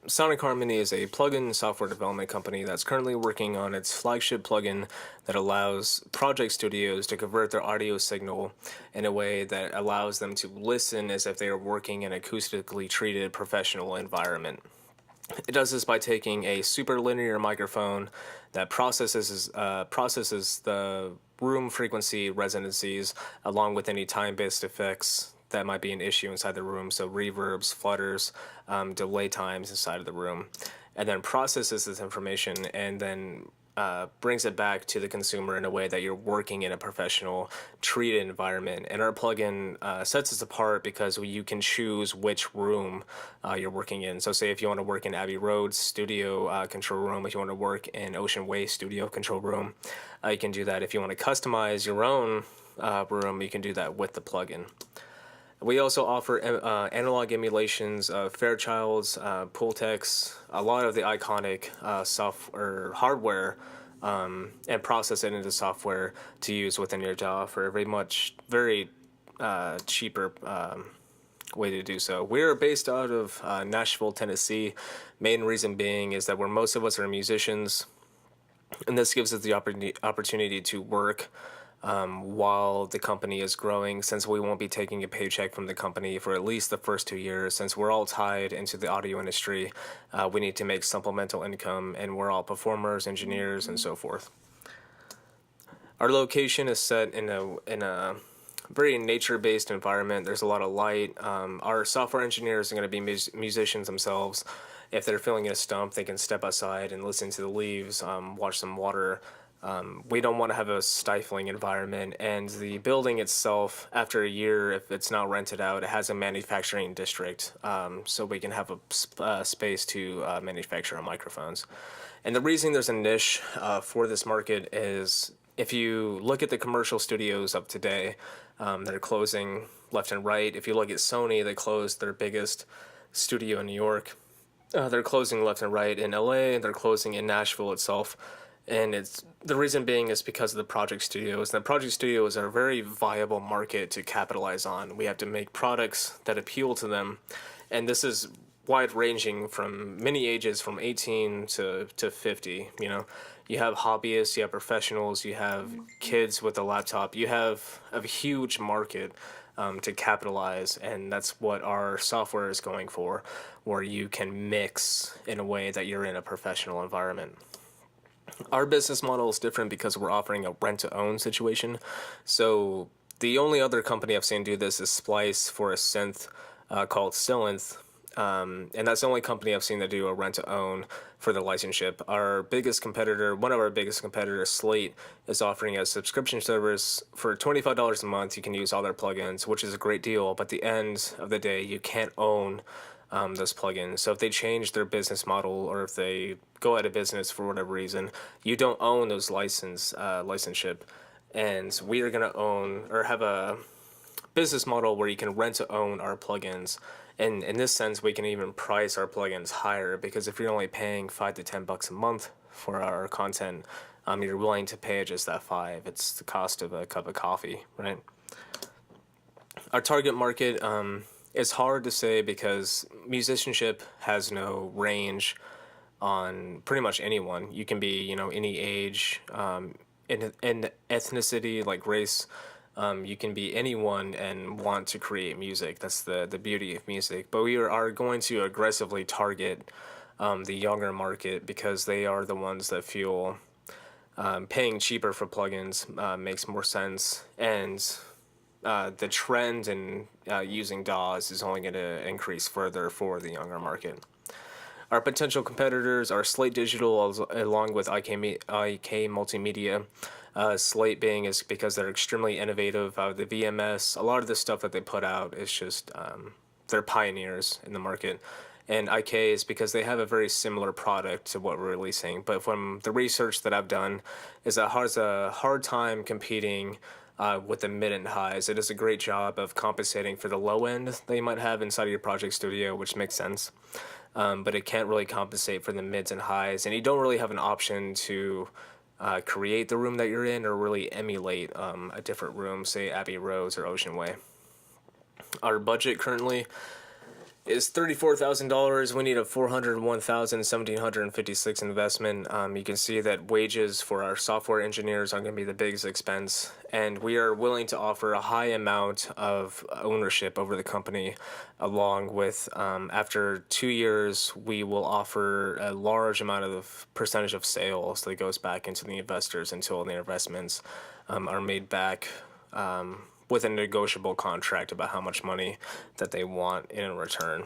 Sonic Harmony is a plugin software development company that's currently working on its flagship plugin that allows project studios to convert their audio signal in a way that allows them to listen as if they are working in an acoustically treated professional environment. It does this by taking a super linear microphone that processes the room frequency resonancies along with any time-based effects that might be an issue inside the room, so reverbs, flutters, delay times inside of the room, and then processes this information and then brings it back to the consumer in a way that you're working in a professional, treated environment. And our plugin sets us apart because you can choose which room you're working in. So say if you want to work in Abbey Road's studio control room, if you want to work in Ocean Way studio control room, you can do that. If you want to customize your own room, you can do that with the plugin. We also offer analog emulations of Fairchild's, Pultex, a lot of the iconic software hardware, and process it into software to use within your DAW for a very cheaper way to do so. We're based out of Nashville, Tennessee. Main reason being is that where most of us are musicians, and this gives us the opportunity to work while the company is growing, since we won't be taking a paycheck from the company for at least the first 2 years. Since we're all tied into the audio industry, we need to make supplemental income, and we're all performers, engineers, and so forth. Our location is set in a very nature-based environment. There's a lot of light. Our software engineers are going to be musicians themselves. If they're feeling a stump, they can step outside and listen to the leaves, watch some water. We don't want to have a stifling environment, and the building itself, after a year, if it's not rented out, it has a manufacturing district, so we can have a space to manufacture our microphones. And the reason there's a niche for this market is if you look at the commercial studios of today, they're closing left and right. If you look at Sony, they closed their biggest studio in New York. They're closing left and right in LA, and they're closing in Nashville itself. And the reason being is because of the project studios. And the project studios are a very viable market to capitalize on. We have to make products that appeal to them. And this is wide ranging from many ages, from 18 to 50. You know, you have hobbyists, you have professionals, you have kids with a laptop. You have a huge market to capitalize, and that's what our software is going for, where you can mix in a way that you're in a professional environment. Our business model is different because we're offering a rent-to-own situation. So the only other company I've seen do this is Splice for a synth called Cylinth. And that's the only company I've seen that do a rent-to-own for the licenseship. Our biggest competitor, one of our biggest competitors, Slate, is offering a subscription service for $25 a month. You can use all their plugins, which is a great deal. But at the end of the day, you can't own those plugins. So if they change their business model, or if they go out of business for whatever reason, you don't own those licenseship. And we are going to own, or have a business model where you can rent to own our plugins. And in this sense, we can even price our plugins higher, because if you're only paying $5 to $10 a month for our content, you're willing to pay just that $5. It's the cost of a cup of coffee, right? Our target market, it's hard to say because musicianship has no range on pretty much anyone. You can be, any age, in ethnicity, like race. You can be anyone and want to create music. That's the beauty of music. But we are going to aggressively target the younger market, because they are the ones that feel paying cheaper for plugins makes more sense. And the trend in using DAWs is only going to increase further for the younger market. Our potential competitors are Slate Digital along with IK Multimedia. Slate being is because they're extremely innovative. The VMS, a lot of the stuff that they put out is just, they're pioneers in the market. And IK is because they have a very similar product to what we're releasing. But from the research that I've done, is that has a hard time competing with the mid and highs. It does a great job of compensating for the low end that you might have inside of your project studio, which makes sense. But it can't really compensate for the mids and highs. And you don't really have an option to create the room that you're in, or really emulate a different room, say Abbey Road or Ocean Way. Our budget currently is $34,000. We need a $401,756 investment. You can see that wages for our software engineers are going to be the biggest expense, and we are willing to offer a high amount of ownership over the company, along with after 2 years, we will offer a large amount of percentage of sales that goes back into the investors until the investments are made back. With a negotiable contract about how much money that they want in return.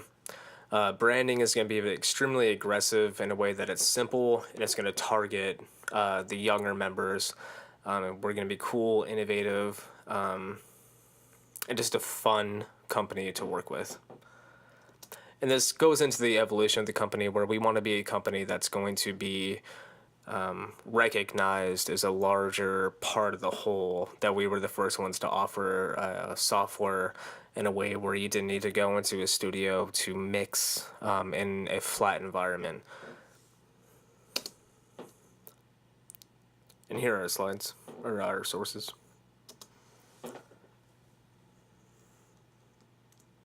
Branding is going to be extremely aggressive in a way that it's simple and it's going to target the younger members. And we're going to be cool, innovative, and just a fun company to work with. And this goes into the evolution of the company, where we want to be a company that's going to be recognized as a larger part of the whole, that we were the first ones to offer software in a way where you didn't need to go into a studio to mix in a flat environment. And here are our slides, or our sources.